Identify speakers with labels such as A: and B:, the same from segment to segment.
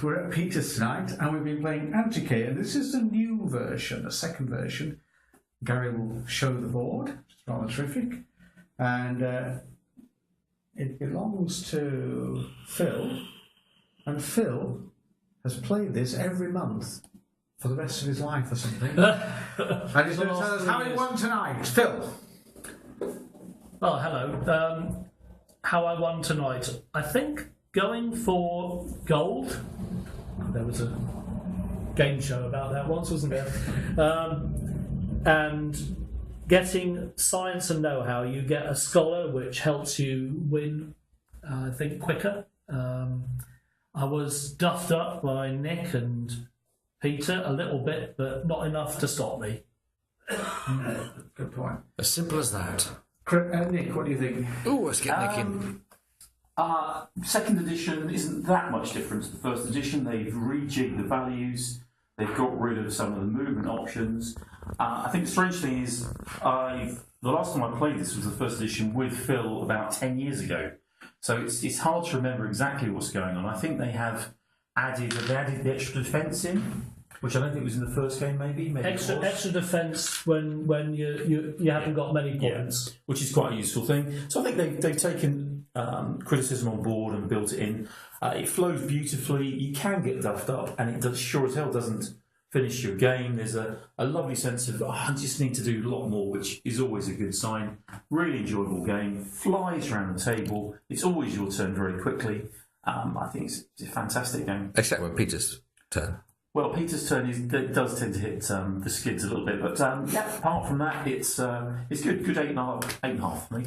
A: we're at Peter's tonight, and we've been playing Antike, and this is the new version, the second version. Gary will show the board, which is rather terrific, and it belongs to Phil, and Phil has played this every month for the rest of his life or something. And he's going to tell us how he won tonight. Phil.
B: Well, hello. How I won tonight. I think going for gold. There was a game show about that once, wasn't there? And getting science and know-how. You get a scholar, which helps you win, I think, quicker. I was duffed up by Nick and Peter a little bit, but not enough to stop me.
A: Good point.
C: As simple as that.
A: Nick, what do you think?
C: Ooh, let's get Nick in.
D: Second edition isn't that much different to the first edition. They've rejigged the values. They've got rid of some of the movement options. I think the strange thing is, the last time I played this was the first edition with Phil about 10 years ago. So it's hard to remember exactly what's going on. I think they have added the extra defence in, which I don't think was in the first game. Maybe
B: extra defence when you haven't got many points,
D: yeah, which is quite a useful thing. So I think they've taken criticism on board and built it in. It flows beautifully. You can get duffed up, and it sure as hell doesn't finish your game. There's a lovely sense of, I just need to do a lot more, which is always a good sign. Really enjoyable game. Flies around the table. It's always your turn very quickly. I think it's a fantastic game.
C: Except when Peter's turn.
D: Well, Peter's turn does tend to hit the skids a little bit, but yeah, apart from that, it's good. Good 8.5 for me.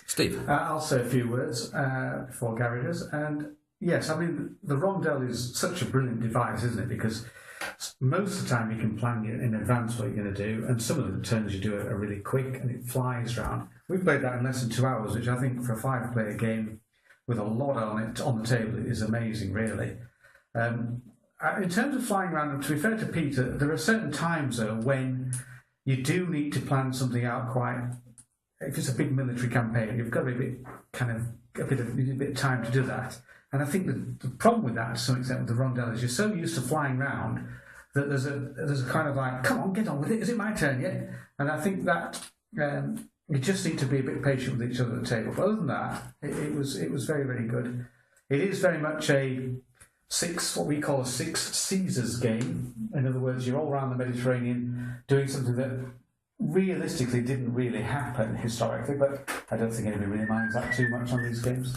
C: Steve?
A: I'll say a few words before Gary does. And yes, I mean, the rondel is such a brilliant device, isn't it? Because most of the time you can plan in advance what you're going to do, and some of the turns you do are really quick and it flies around. We've played that in less than 2 hours, which I think for a 5-player game with a lot on it on the table is amazing, really. In terms of flying around, to be fair to Peter, there are certain times though when you do need to plan something out quite. If it's a big military campaign, you've got to be a bit of time to do that. And I think the problem with that, to some extent, with the rondel is you're so used to flying around that there's a kind of like, come on, get on with it. Is it my turn yet? And I think that you just need to be a bit patient with each other at the table. But other than that, it was very, very good. It is very much what we call a six Caesars game. In other words, you're all around the Mediterranean doing something that realistically didn't really happen historically, but I don't think anybody really minds that too much on these games.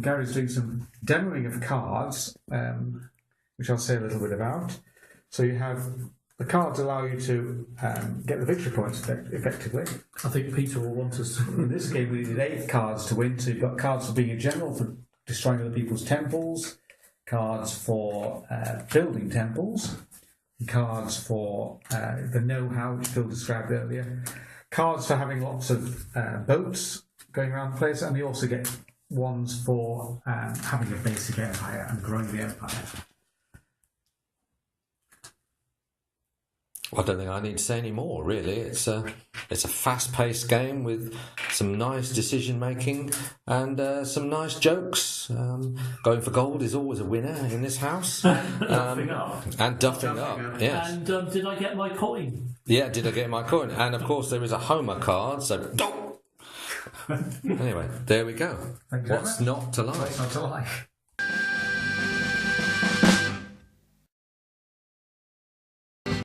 A: Gary's doing some demoing of cards, which I'll say a little bit about. So you have the cards allow you to get the victory points effectively.
B: I think Peter will want us to.
A: In this game we needed 8 cards to win, so you've got cards for being a general, for destroying other people's temples, cards for building temples, cards for the know-how, which Phil described earlier, cards for having lots of boats going around the place, and you also get ones for having a basic empire and growing the empire.
C: I don't think I need to say any more, really. It's a fast-paced game with some nice decision-making and some nice jokes. Going for gold is always a winner in this house.
B: Duffing up.
C: And duffing up, yes.
B: And did I get my coin?
C: Yeah, did I get my coin? And, of course, there is a Homer card, so... Anyway, there we go. What's not to like?
A: What's not to like?